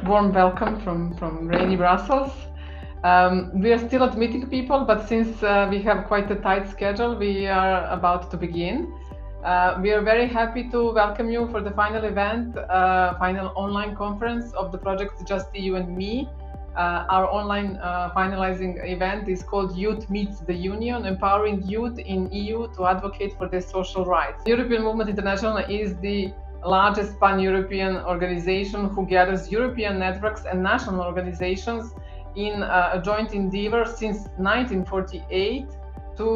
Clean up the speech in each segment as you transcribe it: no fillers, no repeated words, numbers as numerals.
warm welcome from rainy Brussels. We are still admitting people, but since we have quite a tight schedule, we are about to begin. We are very happy to welcome you for the final event, final online conference of the project JustEU&Me. Our online finalizing event is called Youth Meets the Union, empowering youth in EU to advocate for their social rights. European Movement International is the largest pan-European organization who gathers European networks and national organizations in a joint endeavor since 1948 to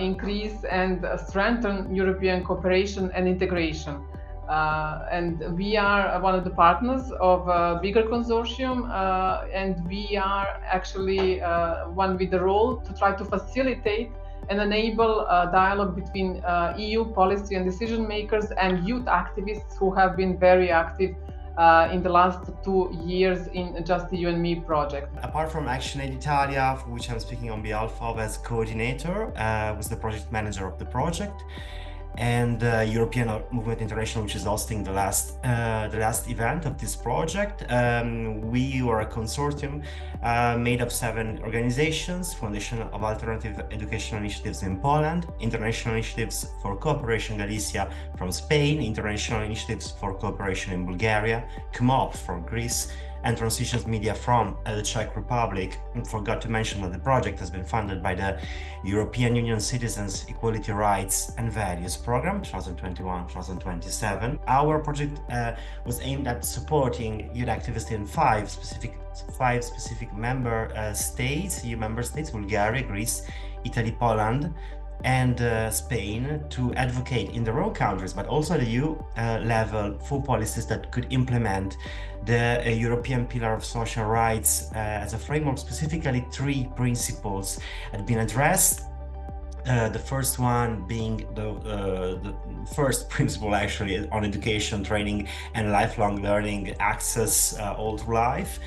increase and strengthen European cooperation and integration. And we are one of the partners of a bigger consortium, and we are actually one with the role to try to facilitate and enable dialogue between EU policy and decision makers and youth activists who have been very active in the last 2 years in JustEU&Me project. Apart from Action Aid Italia, for which I'm speaking on behalf of as coordinator, was the project manager of the project, and European Movement International, which is hosting the last event of this project. We were a consortium made of 7 organizations: Foundation of Alternative Educational Initiatives in Poland, International Initiatives for Cooperation Galicia from Spain, International Initiatives for Cooperation in Bulgaria, CMOP from Greece, and Transitions Media from the Czech Republic. I forgot to mention that the project has been funded by the European Union Citizens, Equality, Rights and Values Program 2021-2027. Our project was aimed at supporting youth activists in 5 specific member states, EU member states: Bulgaria, Greece, Italy, Poland, and Spain, to advocate in their own countries, but also at the EU level, for policies that could implement the European Pillar of Social Rights as a framework. Specifically, 3 principles had been addressed. The first one being the first principle actually on education, training and lifelong learning access all through life,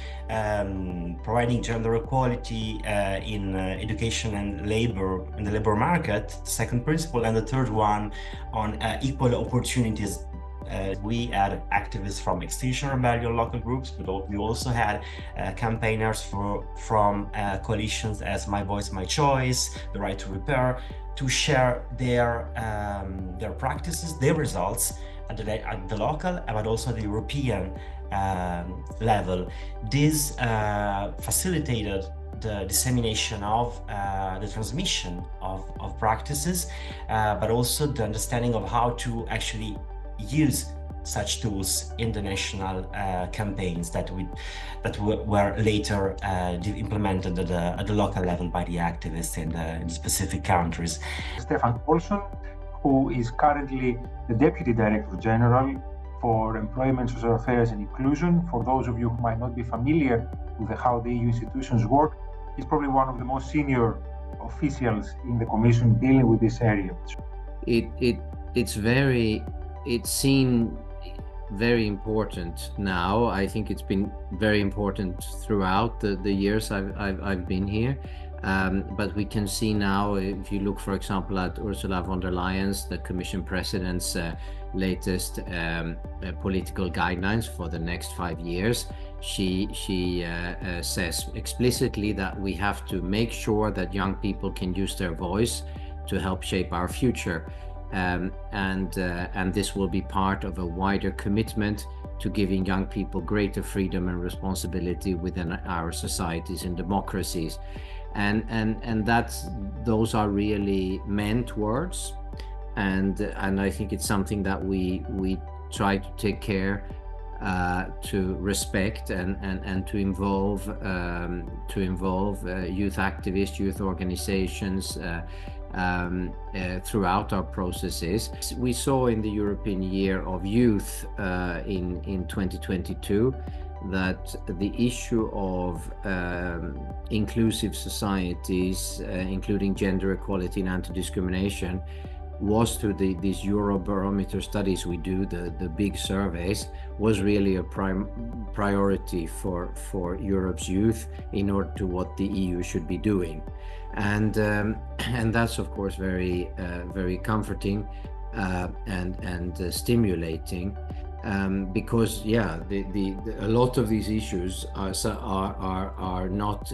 providing gender equality in education and labor, in the labor market, second principle, and the third one on equal opportunities. We had activists from Extinction Rebellion local groups, but we also had campaigners from coalitions as My Voice, My Choice, The Right to Repair, to share their practices, their results at the local, but also the European level. This facilitated the dissemination of the transmission of practices, but also the understanding of how to actually use such tools in the national campaigns that were later implemented at the local level by the activists in the specific countries. Stefan Olsson, who is currently the Deputy Director General for Employment, Social Affairs and Inclusion. For those of you who might not be familiar with how the EU institutions work, he's probably one of the most senior officials in the Commission dealing with this area. It's seen very important now. I think it's been very important throughout the years I've been here. But we can see now, if you look, for example, at Ursula von der Leyen's, the Commission President's latest political guidelines for the next 5 years, she says explicitly that we have to make sure that young people can use their voice to help shape our future. And this will be part of a wider commitment to giving young people greater freedom and responsibility within our societies and democracies. And those are really meant words, and I think it's something that we try to take care to respect and to involve youth activists, youth organizations throughout our processes. We saw in the European Year of Youth in 2022 that the issue of inclusive societies, including gender equality and anti-discrimination, was through these Eurobarometer studies we do, the big surveys, was really a priority for Europe's youth in order to what the EU should be doing. And that's of course very comforting and stimulating. because a lot of these issues are not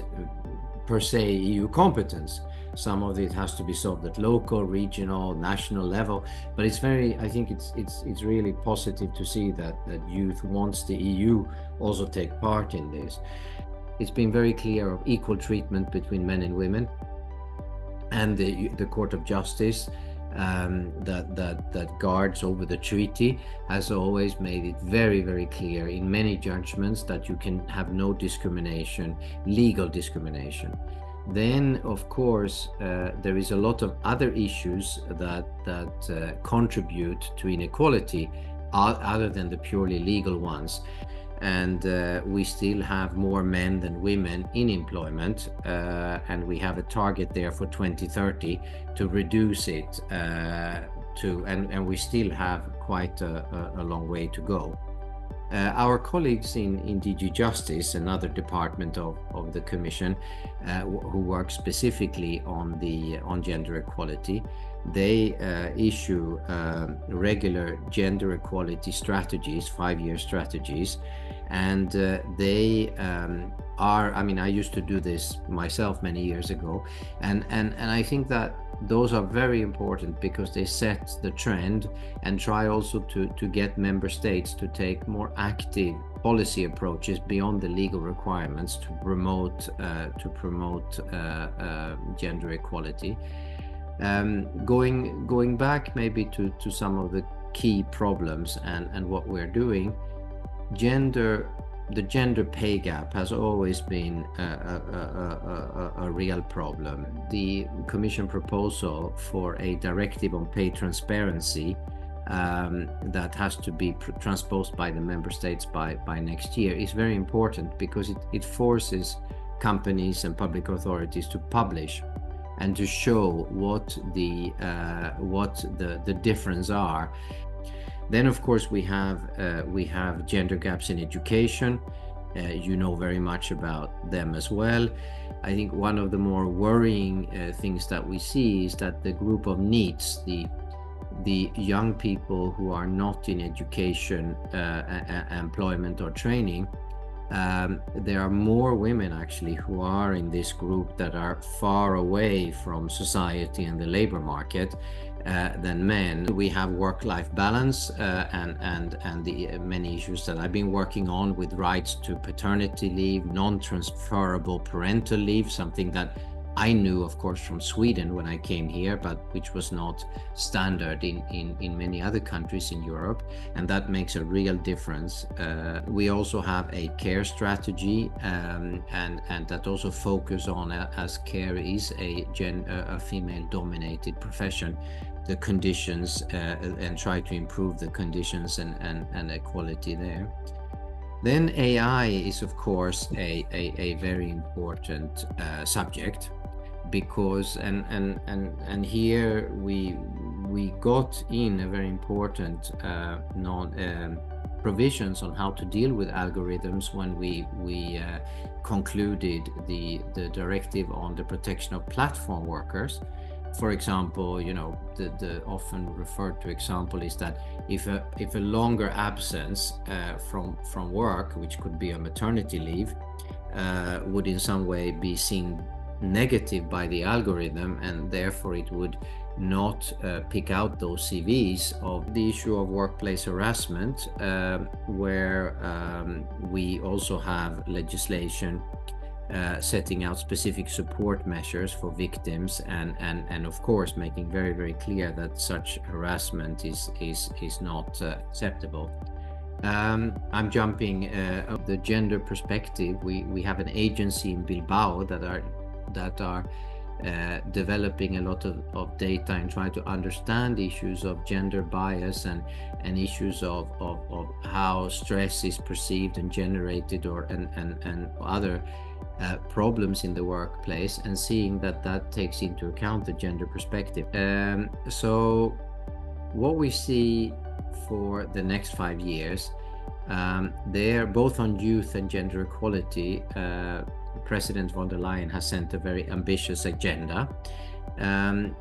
per se EU competence. Some of it has to be solved at local, regional, national level. But I think it's really positive to see that youth wants the EU also take part in this. It's been very clear of equal treatment between men and women, and the Court of Justice that guards over the treaty has always made it very, very clear in many judgments that you can have no discrimination, legal discrimination. Then, of course, there is a lot of other issues that contribute to inequality other than the purely legal ones. And we still have more men than women in employment, and we have a target there for 2030 to reduce it and we still have quite a long way to go. Our colleagues in DG Justice, another department of the Commission, who work specifically on gender equality, they issue regular gender equality strategies, 5-year strategies, and they are, I used to do this myself many years ago, and I think that those are very important because they set the trend and try also to get member states to take more active policy approaches beyond the legal requirements to promote gender equality. Going back maybe to some of the key problems and what we're doing, the gender pay gap has always been a real problem. The Commission proposal for a directive on pay transparency that has to be transposed by the member states by next year is very important because it forces companies and public authorities to publish and to show what the difference are. Then, of course, we have gender gaps in education. You know very much about them as well. I think one of the more worrying things that we see is that the group of NEETs, the young people who are not in education, employment or training, there are more women actually who are in this group that are far away from society and the labor market than men. We have work-life balance and the many issues that I've been working on with rights to paternity leave, non-transferable parental leave, something that I knew, of course, from Sweden when I came here, but which was not standard in many other countries in Europe, and that makes a real difference. We also have a care strategy, and that also focus on, as care is a female-dominated profession, the conditions and try to improve the conditions and equality there. Then AI is, of course, a very important subject, because and here we got in a very important provisions on how to deal with algorithms when we concluded the directive on the protection of platform workers. For example, the often referred to example is that if a longer absence from work, which could be a maternity leave, would in some way be seen negative by the algorithm, and therefore it would not pick out those CVs. Of the issue of workplace harassment, where we also have legislation setting out specific support measures for victims, and of course making very, very clear that such harassment is not acceptable. I'm jumping the gender perspective. We have an agency in Bilbao that are developing a lot of data and trying to understand issues of gender bias and issues of how stress is perceived and generated and other problems in the workplace, and seeing that takes into account the gender perspective. So what we see for the next 5 years, they're both on youth and gender equality. President von der Leyen has sent a very ambitious agenda.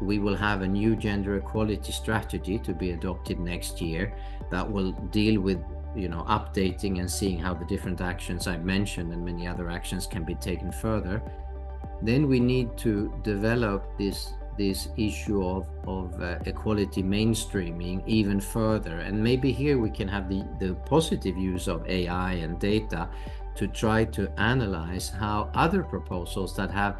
We will have a new gender equality strategy to be adopted next year that will deal with updating and seeing how the different actions I mentioned and many other actions can be taken further, then we need to develop this issue of equality mainstreaming even further. And maybe here we can have the positive use of AI and data to try to analyze how other proposals that have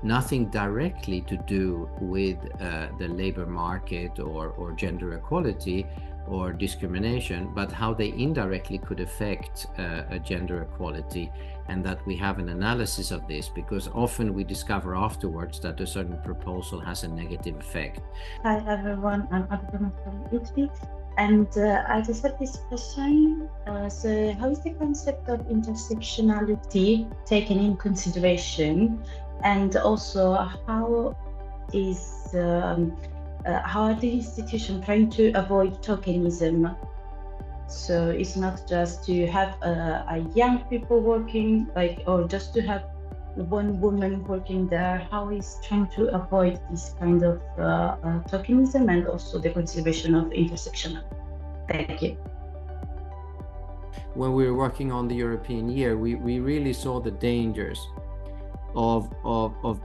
nothing directly to do with the labor market or gender equality or discrimination, but how they indirectly could affect a gender equality, and that we have an analysis of this, because often we discover afterwards that a certain proposal has a negative effect. Hi everyone, I'm Abdullah from Italy, and I just have this question. So how is the concept of intersectionality taken in consideration, and also how are the institutions trying to avoid tokenism? So it's not just to have a young people working, or just to have one woman working there. How is trying to avoid this kind of tokenism and also the consideration of intersectionality? Thank you. When we were working on the European year, we really saw the dangers of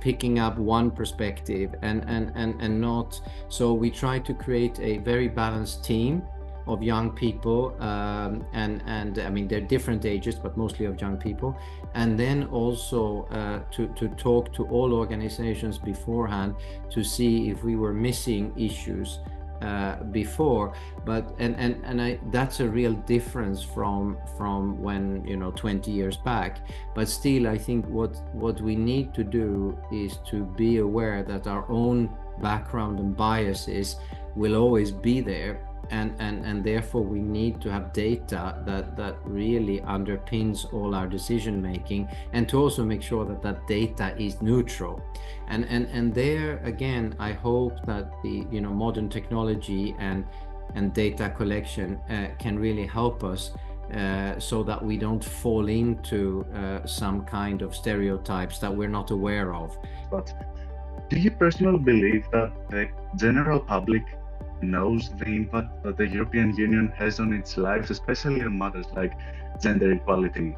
picking up one perspective and not. So we tried to create a very balanced team of young people, and I mean they're different ages, but mostly of young people, and then also to talk to all organizations beforehand to see if we were missing issues before. But that's a real difference from when 20 years back. But still, I think what we need to do is to be aware that our own background and biases will always be there, and therefore we need to have data that really underpins all our decision making, and to also make sure that data is neutral. And there again, I hope that the modern technology and data collection can really help us, so that we don't fall into some kind of stereotypes that we're not aware of. But do you personally believe that the general public knows the impact that the European Union has on its lives, especially on matters like gender equality?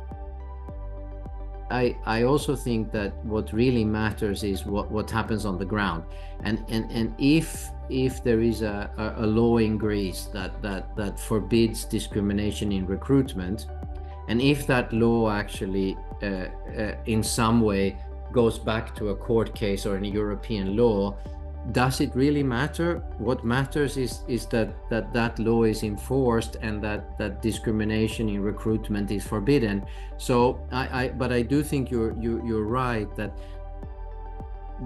I also think that what really matters is what happens on the ground, and if there is a law in Greece that forbids discrimination in recruitment, and if that law actually in some way goes back to a court case or a European law, does it really matter? What matters is that law is enforced and that discrimination in recruitment is forbidden. So but I do think you're right that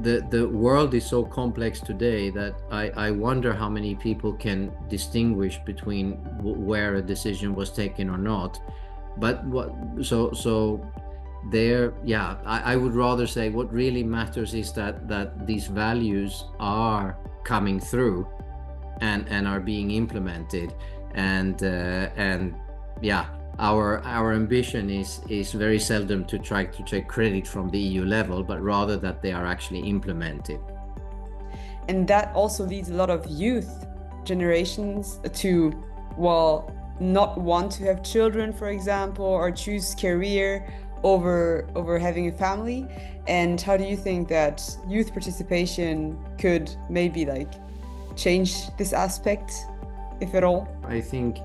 the world is so complex today that I wonder how many people can distinguish between where a decision was taken or not. But I would rather say what really matters is that these values are coming through and are being implemented, and our ambition is very seldom to try to take credit from the EU level, but rather that they are actually implemented. And that also leads a lot of youth generations to, not want to have children, for example, or choose career over having a family. And how do you think that youth participation could maybe change this aspect, if at all? I think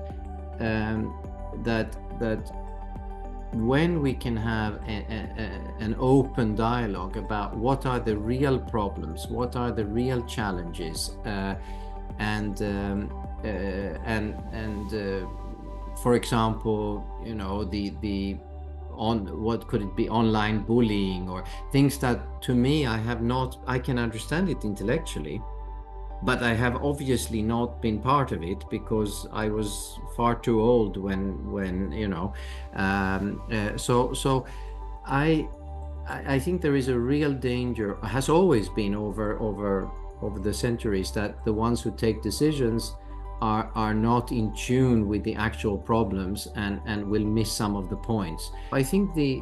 that when we can have an open dialogue about what are the real problems, what are the real challenges, for example, what could it be, online bullying or things that to me I can understand it intellectually, but I have obviously not been part of it because I was far too old when so I think there is a real danger, has always been over the centuries, that the ones who take decisions are not in tune with the actual problems and will miss some of the points. I think the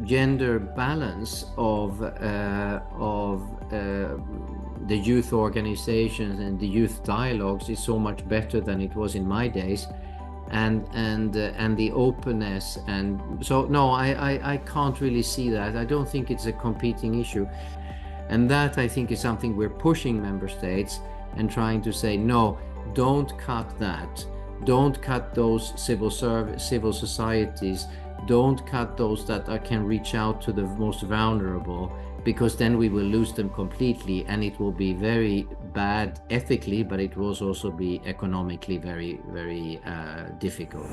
gender balance of the youth organizations and the youth dialogues is so much better than it was in my days, and the openness. And so no, I can't really see that. I don't think it's a competing issue, and that I think is something we're pushing member states and trying to say, no, don't cut that, don't cut those civil societies, don't cut those that can reach out to the most vulnerable, because then we will lose them completely, and it will be very bad ethically, but it will also be economically very, very difficult.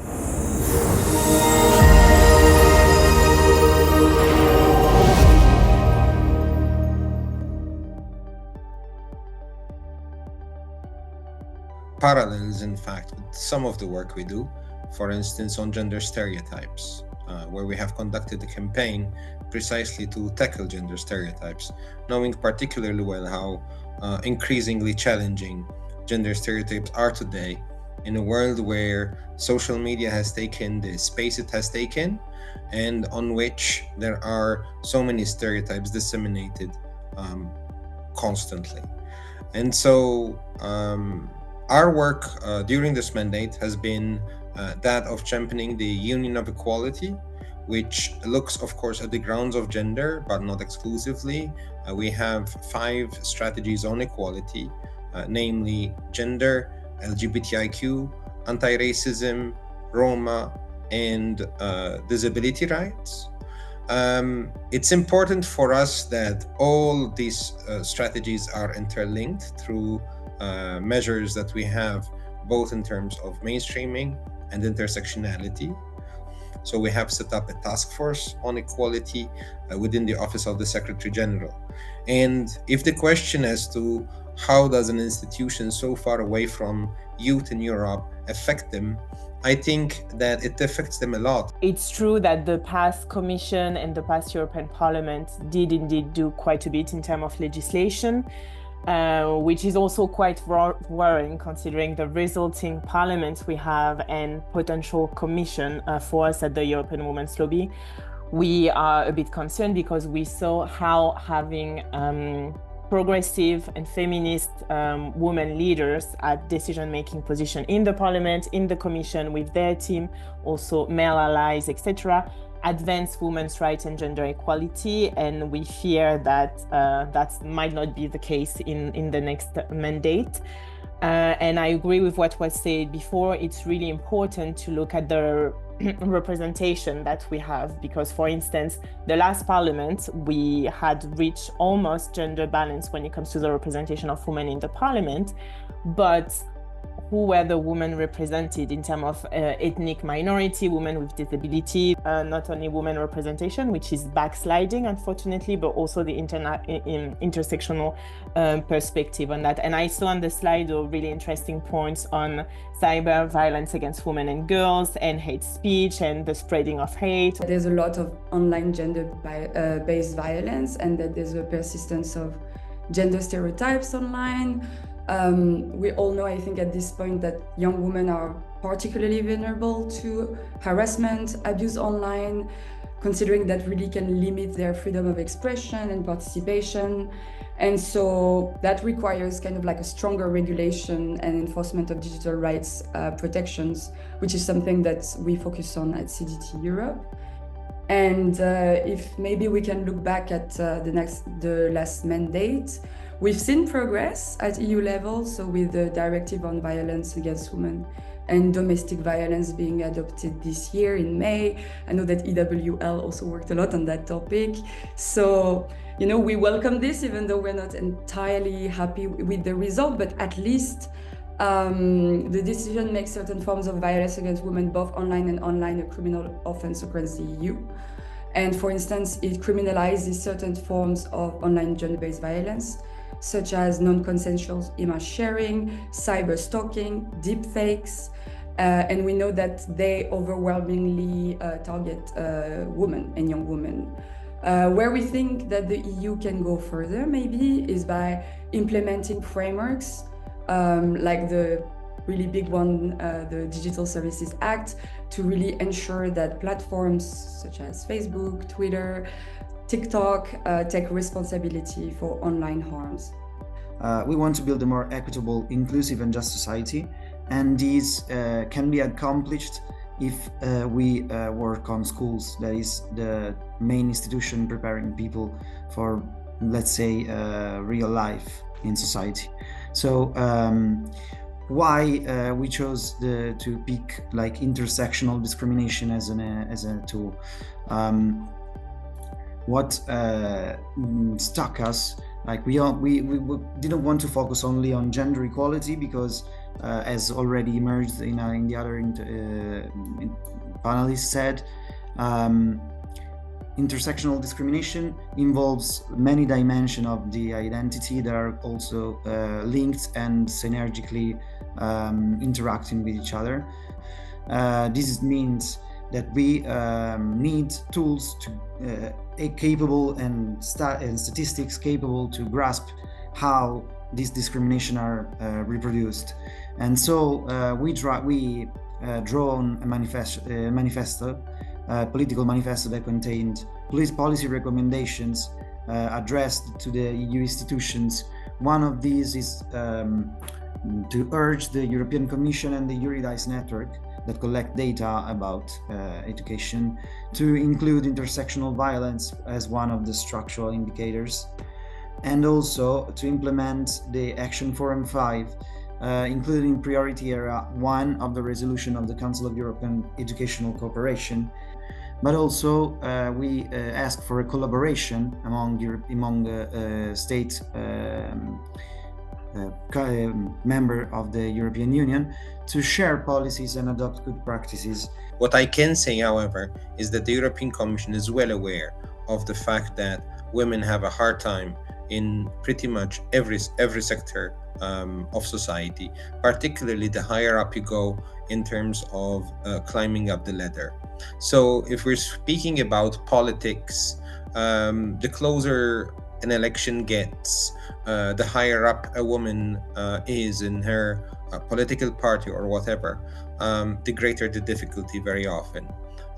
Parallels, in fact, with some of the work we do, for instance, on gender stereotypes, where we have conducted a campaign precisely to tackle gender stereotypes, knowing particularly well how increasingly challenging gender stereotypes are today in a world where social media has taken the space it has taken, and on which there are so many stereotypes disseminated constantly. And so our work during this mandate has been that of championing the Union of Equality, which looks, of course, at the grounds of gender, but not exclusively. We have 5 strategies on equality, namely gender, LGBTIQ, anti-racism, Roma, and disability rights. It's important for us that all these strategies are interlinked through measures that we have, both in terms of mainstreaming and intersectionality. So we have set up a task force on equality within the Office of the Secretary General. And if the question as to how does an institution so far away from youth in Europe affect them, I think that it affects them a lot. It's true that the past Commission and the past European Parliament did indeed do quite a bit in terms of legislation, which is also quite worrying considering the resulting parliaments we have and potential commission for us at the European Women's Lobby. We are a bit concerned because we saw how having progressive and feminist women leaders at decision-making position in the parliament, in the commission with their team, also male allies, etc., advance women's rights and gender equality, and we fear that that might not be the case in the next mandate. And I agree with what was said before. It's really important to look at the representation that we have, because, for instance, the last parliament, we had reached almost gender balance when it comes to the representation of women in the parliament, but who were the women represented in terms of ethnic minority, women with disability, not only women representation, which is backsliding, unfortunately, but also the intersectional perspective on that. And I saw on the slide really interesting points on cyber violence against women and girls and hate speech and the spreading of hate. There's a lot of online gender-based violence, and that there's a persistence of gender stereotypes online. We all know, I think, at this point that young women are particularly vulnerable to harassment, abuse online, considering that really can limit their freedom of expression and participation. And so that requires kind of like a stronger regulation and enforcement of digital rights protections, which is something that we focus on at CDT Europe. And if maybe we can look back at the last mandate, we've seen progress at EU level, so with the Directive on Violence Against Women and Domestic Violence being adopted this year in May. I know that EWL also worked a lot on that topic. So, you know, we welcome this, even though we're not entirely happy with the result, but at least the decision makes certain forms of violence against women, both online and online, a criminal offense across the EU. And for instance, it criminalizes certain forms of online gender-based violence, such as non-consensual image sharing, cyber stalking, deepfakes, and we know that they overwhelmingly target women and young women. Where we think that the EU can go further, maybe, is by implementing frameworks like the really big one, the Digital Services Act, to really ensure that platforms such as Facebook, Twitter, TikTok take responsibility for online harms. we want to build a more equitable, inclusive and just society, and these can be accomplished if we work on schools, that is the main institution preparing people for, let's say, real life in society. So why we chose to pick like intersectional discrimination as a tool? What stuck us, like we didn't want to focus only on gender equality, because as already emerged in the other panelists said, intersectional discrimination involves many dimensions of the identity that are also linked and synergically interacting with each other. This means that we need tools capable and statistics capable to grasp how these discrimination are reproduced. And so we drawn a manifesto, political manifesto that contained policy recommendations addressed to the EU institutions. One of these is to urge the European Commission and the Euridice network that collect data about education to include intersectional violence as one of the structural indicators, and also to implement the Action Forum 5, including priority area 1 of the resolution of the Council of Europe on Educational Cooperation. But also we ask for a collaboration among state member of the European Union to share policies and adopt good practices. What I can say, however, is that the European Commission is well aware of the fact that women have a hard time in pretty much every sector of society, particularly the higher up you go in terms of climbing up the ladder. So if we're speaking about politics, the closer an election gets, the higher up a woman is in her political party or whatever, the greater the difficulty very often.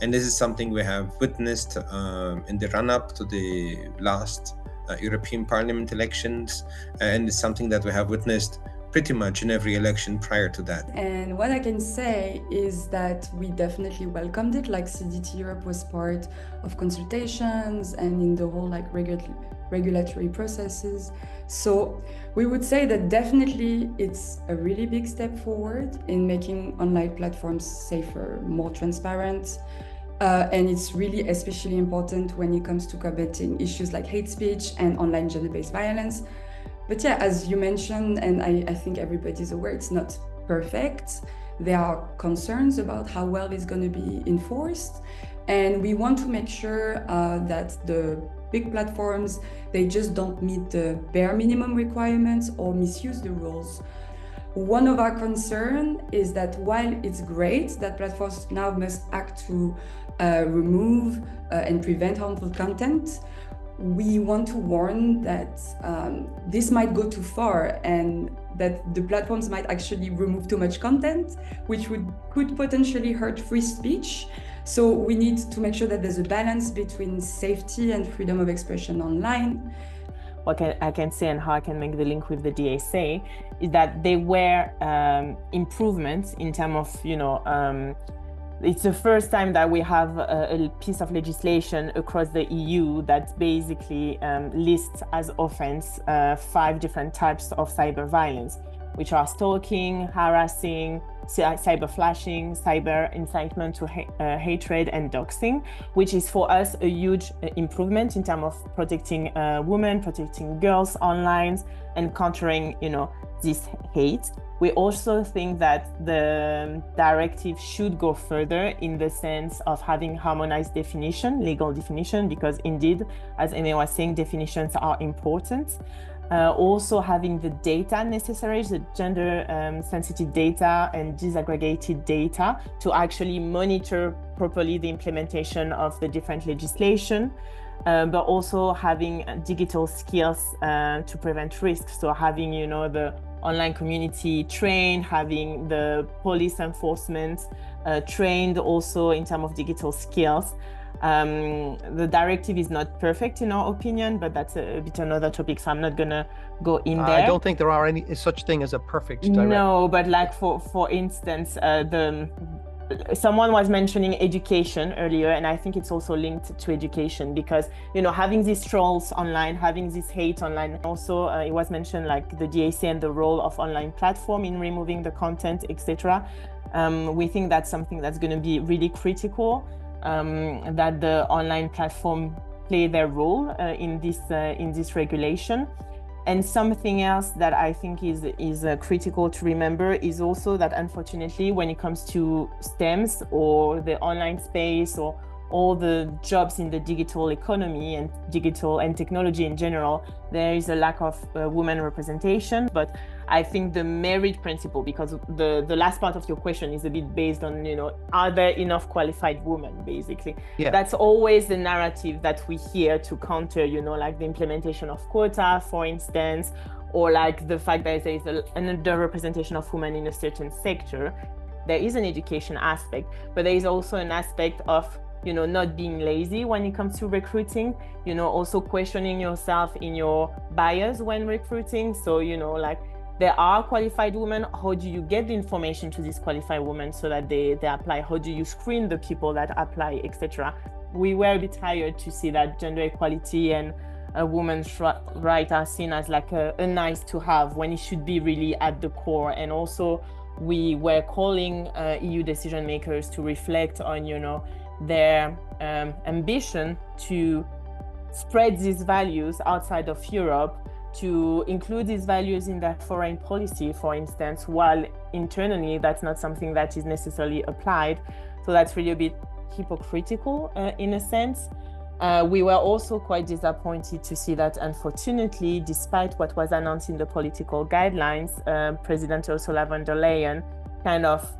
And this is something we have witnessed in the run-up to the last European Parliament elections, and it's something that we have witnessed pretty much in every election prior to that. And what I can say is that we definitely welcomed it, like CDT Europe was part of consultations and in the whole like regulatory processes. So we would say that definitely it's a really big step forward in making online platforms safer, more transparent. And it's really especially important when it comes to combating issues like hate speech and online gender-based violence. But yeah, as you mentioned, and I think everybody's aware, it's not perfect. There are concerns about how well it's going to be enforced. And we want to make sure that the big platforms, they just don't meet the bare minimum requirements or misuse the rules. One of our concerns is that while it's great that platforms now must act to remove and prevent harmful content, we want to warn that this might go too far and that the platforms might actually remove too much content, which could potentially hurt free speech. So we need to make sure that there's a balance between safety and freedom of expression online. What I can say and how I can make the link with the DSA is that there were improvements in terms of, it's the first time that we have a piece of legislation across the EU that basically lists as offense 5 different types of cyber violence, which are stalking, harassing, cyber flashing, cyber incitement to hatred, and doxing, which is for us a huge improvement in terms of protecting women, protecting girls online, and countering, this hate. We also think that the directive should go further in the sense of having harmonized definition, legal definition, because indeed, as Aimee was saying, definitions are important. Also having the data necessary, the gender sensitive data and disaggregated data to actually monitor properly the implementation of the different legislation, but also having digital skills to prevent risks. So having, the online community trained, having the police enforcement trained also in terms of digital skills. The directive is not perfect in our opinion, but that's a bit another topic, so I'm not gonna go in there. I don't think there are any such thing as a perfect directive. No, but like for instance, someone was mentioning education earlier, and I think it's also linked to education because, you know, having these trolls online, having this hate online. Also, it was mentioned like the DAC and the role of online platform in removing the content, etc. We think that's something that's going to be really critical, that the online platform play their role in this regulation. And something else that I think is critical to remember is also that, unfortunately, when it comes to STEMs or the online space or all the jobs in the digital economy and digital and technology in general, there is a lack of women representation. But I think the merit principle, because the last part of your question is a bit based on, you know, are there enough qualified women, basically? Yeah. That's always the narrative that we hear to counter, you know, like the implementation of quota, for instance, or like the fact that there is an underrepresentation of women in a certain sector. There is an education aspect, but there is also an aspect of, you know, not being lazy when it comes to recruiting, you know, also questioning yourself in your bias when recruiting. So, you know, like there are qualified women. How do you get the information to these qualified women so that they apply? How do you screen the people that apply, etc.? We were a bit tired to see that gender equality and a woman's right are seen as like a nice to have when it should be really at the core. And also we were calling EU decision makers to reflect on, you know, their ambition to spread these values outside of Europe, to include these values in their foreign policy, for instance, while internally that's not something that is necessarily applied. So that's really a bit hypocritical in a sense. We were also quite disappointed to see that, unfortunately, despite what was announced in the political guidelines, President Ursula von der Leyen kind of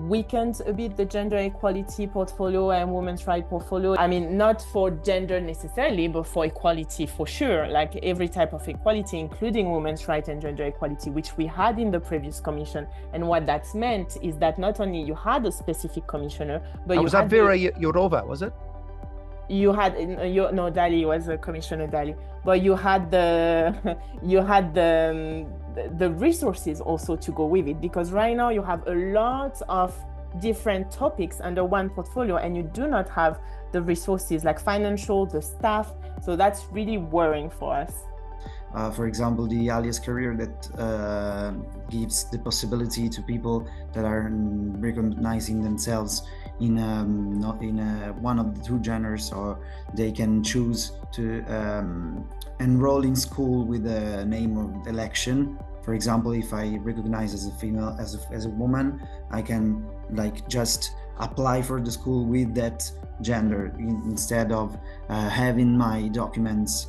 weakened a bit the gender equality portfolio and women's rights portfolio. I mean, not for gender necessarily, but for equality for sure, like every type of equality, including women's rights and gender equality, which we had in the previous commission. And what that's meant is that not only you had a specific commissioner, but you was that Vera Jourova, was it? You had no, Dali was Commissioner Dali, but you had the resources also to go with it, because right now you have a lot of different topics under one portfolio and you do not have the resources like financial, the staff. So that's really worrying for us. For example, the alias career that gives the possibility to people that are recognizing themselves in one of the two genders, or they can choose to enroll in school with the name of election. For example, if I recognize as a female, as a woman, I can like just apply for the school with that gender instead of having my documents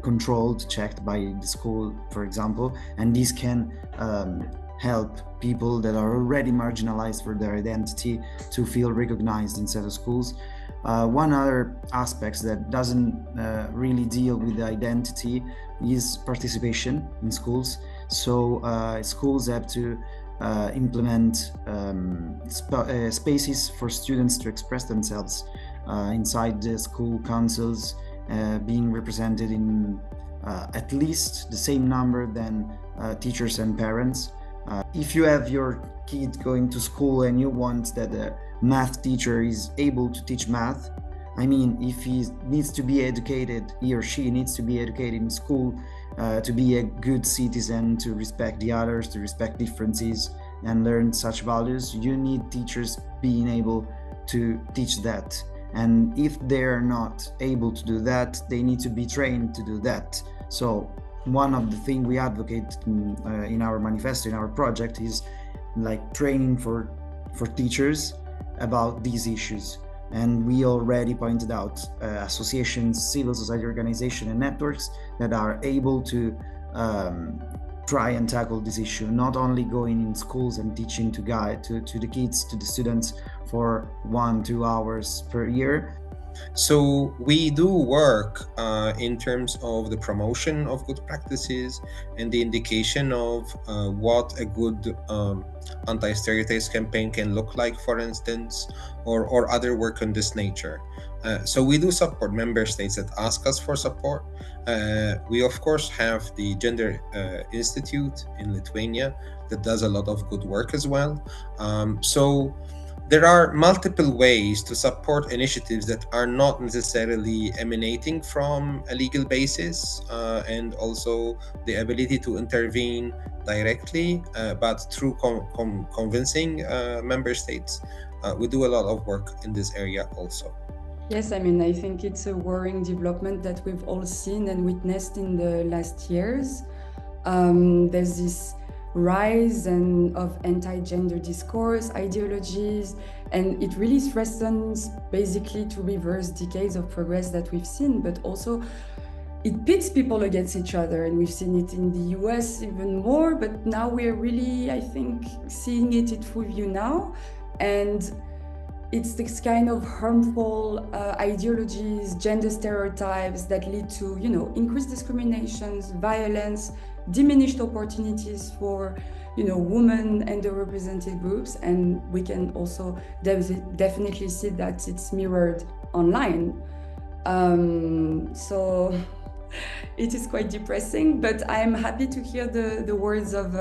controlled, checked by the school, for example. And this can help people that are already marginalized for their identity to feel recognized inside of schools. One other aspect that doesn't really deal with the identity is participation in schools. So schools have to implement spaces for students to express themselves inside the school councils, being represented in at least the same number than teachers and parents. If you have your kid going to school and you want that a math teacher is able to teach math, I mean, if he needs to be educated, he or she needs to be educated in school to be a good citizen, to respect the others, to respect differences and learn such values, you need teachers being able to teach that. And if they're not able to do that, they need to be trained to do that. So one of the things we advocate in our manifesto, in our project, is like training for teachers about these issues. And we already pointed out associations, civil society organizations and networks that are able to try and tackle this issue, not only going in schools and teaching to the kids, to the students for 1-2 hours per year. So we do work in terms of the promotion of good practices and the indication of what a good anti-stereotypes campaign can look like, for instance, or other work on this nature. So we do support member states that ask us for support. We of course have the Gender Institute in Lithuania that does a lot of good work as well. So there are multiple ways to support initiatives that are not necessarily emanating from a legal basis, and also the ability to intervene directly, but through convincing member states. We do a lot of work in this area also. Yes, I mean, I think it's a worrying development that we've all seen and witnessed in the last years. There's this rise of anti-gender discourse, ideologies, and it really threatens basically to reverse decades of progress that we've seen, but also it pits people against each other, and we've seen it in the US even more, but now we're really, I think, seeing it in full view now. And it's this kind of harmful ideologies, gender stereotypes that lead to, increased discriminations, violence, diminished opportunities for, women and underrepresented groups. And we can also definitely see that it's mirrored online. So it is quite depressing, but I'm happy to hear the words of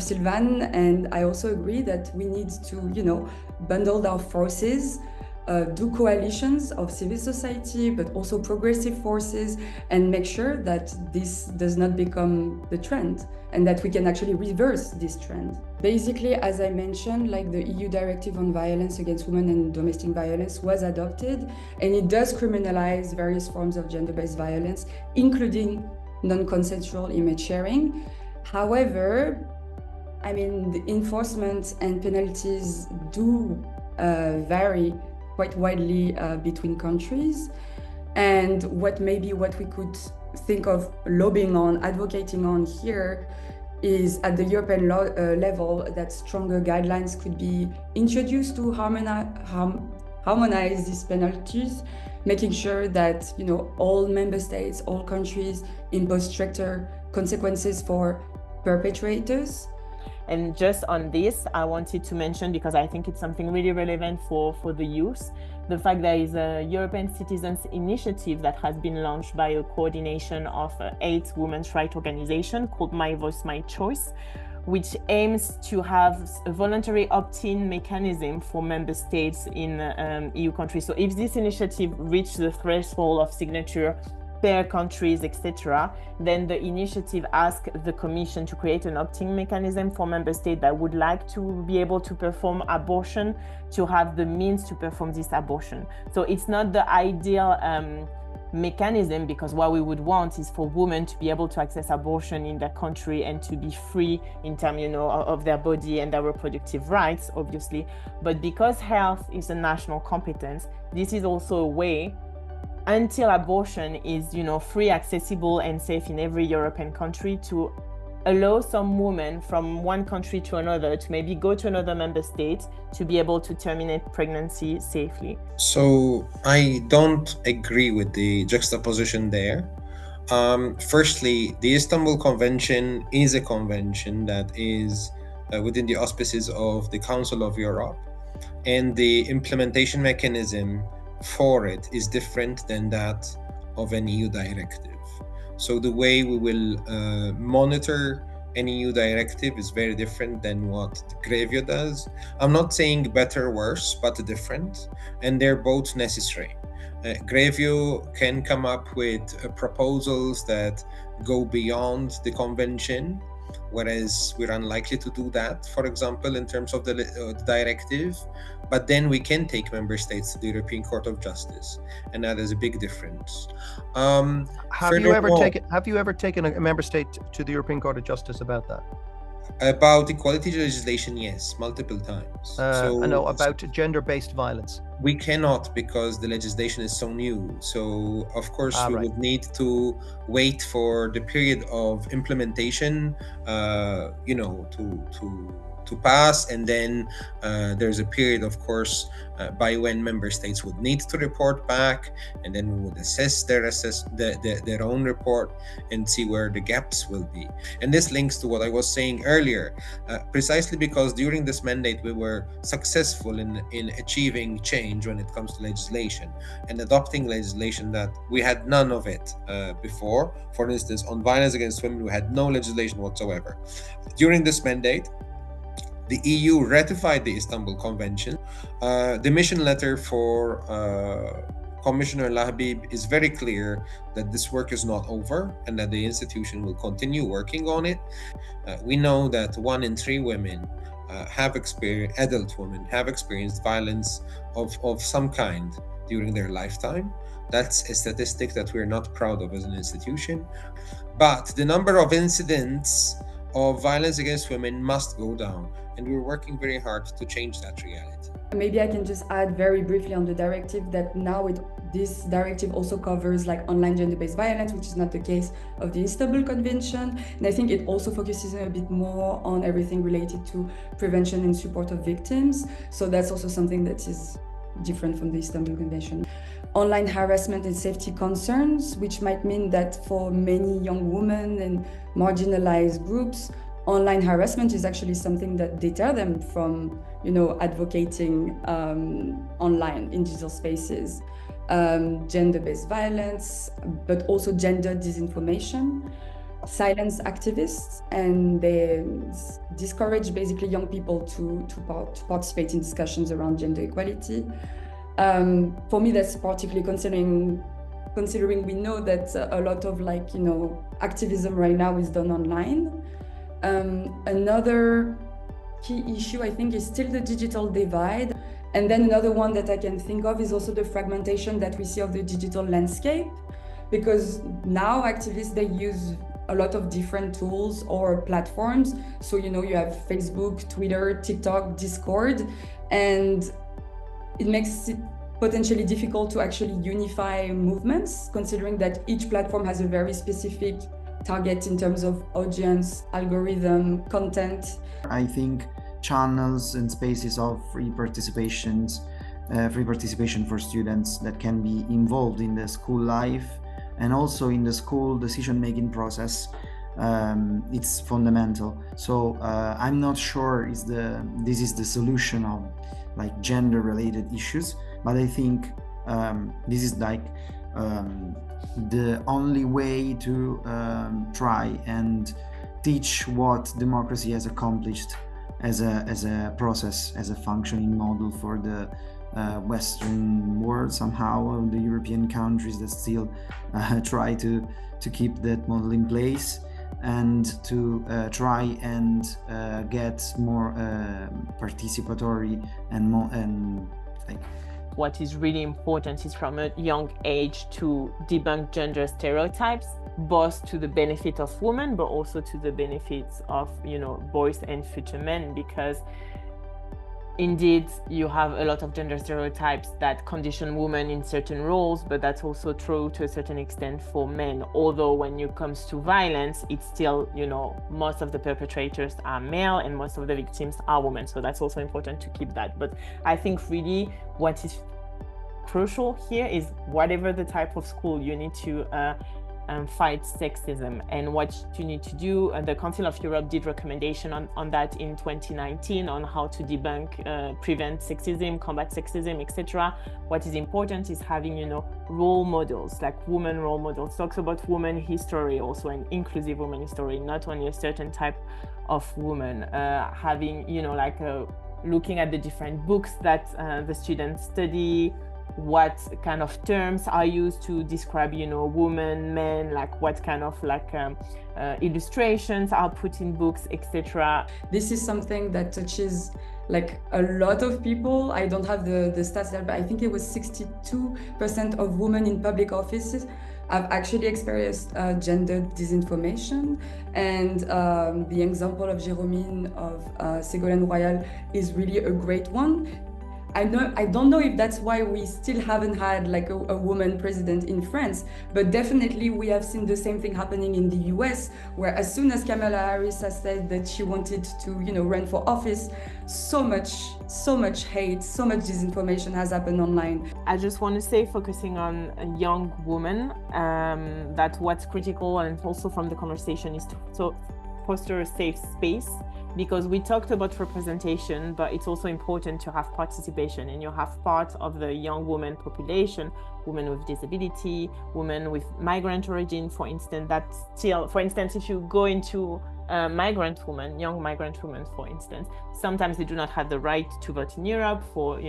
Sylvain, and I also agree that we need to, bundle our forces, do coalitions of civil society, but also progressive forces, and make sure that this does not become the trend and that we can actually reverse this trend. Basically, as I mentioned, like the EU Directive on Violence Against Women and Domestic Violence was adopted, and it does criminalize various forms of gender-based violence, including non-consensual image sharing. However, I mean, the enforcement and penalties do vary quite widely between countries. And what we could think of lobbying on, advocating on here is at the European level that stronger guidelines could be introduced to harmonize these penalties, making sure that all member states, all countries impose stricter consequences for perpetrators. And just on this, I wanted to mention, because I think it's something really relevant for the youth, the fact there is a European Citizens Initiative that has been launched by a coordination of 8 women's rights organizations called My Voice, My Choice, which aims to have a voluntary opt-in mechanism for member states in EU countries. So if this initiative reaches the threshold of signature per countries, etc., then the initiative asks the Commission to create an opt-in mechanism for member states that would like to be able to perform abortion, to have the means to perform this abortion. So it's not the ideal mechanism, because what we would want is for women to be able to access abortion in their country and to be free in terms, of their body and their reproductive rights, obviously. But because health is a national competence, this is also a way, until abortion is, free, accessible, and safe in every European country, to allow some women from one country to another to maybe go to another member state to be able to terminate pregnancy safely. So I don't agree with the juxtaposition there. Firstly, the Istanbul Convention is a convention that is within the auspices of the Council of Europe, and the implementation mechanism for it is different than that of an EU directive. So the way we will monitor an EU directive is very different than what Grevio does. I'm not saying better or worse, but different, and they're both necessary. Grevio can come up with proposals that go beyond the convention, whereas we're unlikely to do that, for example, in terms of the directive. But then we can take member states to the European Court of Justice, and that is a big difference. Have you ever taken a member state to the European Court of Justice about that? About equality legislation, yes, multiple times. I know about gender-based violence. We cannot, because the legislation is so new. So of course we would need to wait for the period of implementation, to to pass, and then there's a period, of course, by when member states would need to report back, and then we would assess their own report and see where the gaps will be. And this links to what I was saying earlier, precisely because during this mandate we were successful in achieving change when it comes to legislation and adopting legislation that we had none of it before. For instance, on violence against women, we had no legislation whatsoever. During this mandate, the EU ratified the Istanbul Convention. The mission letter for Commissioner Lahbib is very clear that this work is not over and that the institution will continue working on it. We know that 1 in 3 women adult women have experienced violence of some kind during their lifetime. That's a statistic that we're not proud of as an institution. But the number of incidents of violence against women must go down, and we're working very hard to change that reality. Maybe I can just add very briefly on the directive that now this directive also covers like online gender-based violence, which is not the case of the Istanbul Convention. And I think it also focuses a bit more on everything related to prevention and support of victims. So that's also something that is different from the Istanbul Convention. Online harassment and safety concerns, which might mean that for many young women and marginalized groups, online harassment is actually something that deter them from, advocating online in digital spaces. Gender-based violence, but also gender disinformation, silence activists, and they discourage basically young people to participate in discussions around gender equality. For me, that's particularly considering we know that a lot of activism right now is done online. Another key issue, I think, is still the digital divide. And then another one that I can think of is also the fragmentation that we see of the digital landscape, because now activists, they use a lot of different tools or platforms. So, you have Facebook, Twitter, TikTok, Discord, and it makes it potentially difficult to actually unify movements, considering that each platform has a very specific target in terms of audience, algorithm, content. I think channels and spaces of free participation for students that can be involved in the school life and also in the school decision-making process, it's fundamental. So I'm not sure this is the solution of gender-related issues, but I think this is the only way to try and teach what democracy has accomplished as a process, as a functioning model for the Western world, somehow the European countries that still try to keep that model in place, and to try and get more participatory and more what is really important is from a young age to debunk gender stereotypes, both to the benefit of women, but also to the benefits of, boys and future men, because indeed you have a lot of gender stereotypes that condition women in certain roles, but that's also true to a certain extent for men. Although when it comes to violence, it's still, most of the perpetrators are male and most of the victims are women. So that's also important to keep that. But I think really what is crucial here is whatever the type of school, you need to fight sexism. And what you need to do, the Council of Europe did recommendation on that in 2019 on how to debunk, prevent sexism, combat sexism, etc. What is important is having, role models, like women role models. Talks about women history, also an inclusive women history, not only a certain type of woman. Having, looking at the different books that the students study, what kind of terms are used to describe, women, men, what kind of illustrations are put in books, etc. This is something that touches a lot of people. I don't have the stats there, but I think it was 62% of women in public offices have actually experienced gender disinformation. And the example of Jérôme of Ségolène Royal is really a great one. I don't know if that's why we still haven't had like a woman president in France, but definitely we have seen the same thing happening in the US, where as soon as Kamala Harris has said that she wanted to, run for office, so much hate, so much disinformation has happened online. I just want to say, focusing on a young woman, that what's critical, and also from the conversation, is to foster a safe space. Because we talked about representation, but it's also important to have participation, and you have part of the young woman population, women with disability, women with migrant origin, for instance, that still, for instance, if you go into migrant women, young migrant women, for instance, sometimes they do not have the right to vote in Europe for,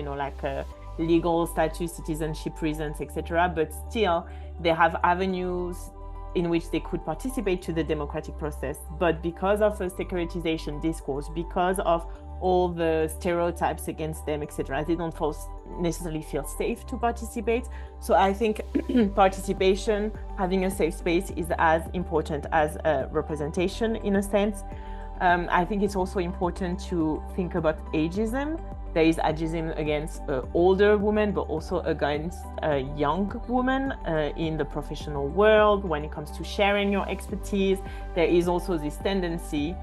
legal status, citizenship reasons, etc. But still, they have avenues in which they could participate to the democratic process. But because of a securitization discourse, because of all the stereotypes against them, etc., they don't necessarily feel safe to participate. So I think participation, having a safe space, is as important as representation in a sense. I think it's also important to think about ageism. There is ageism against older women, but also against young women in the professional world. When it comes to sharing your expertise, there is also this tendency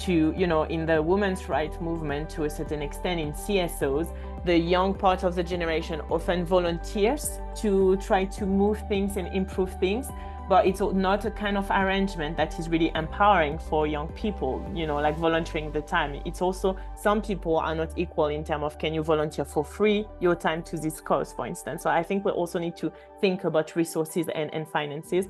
to, in the women's rights movement, to a certain extent, in CSOs, the young part of the generation often volunteers to try to move things and improve things. But it's not a kind of arrangement that is really empowering for young people, like volunteering the time. It's also, some people are not equal in terms of, can you volunteer for free your time to this cause, for instance. So I think we also need to think about resources and finances.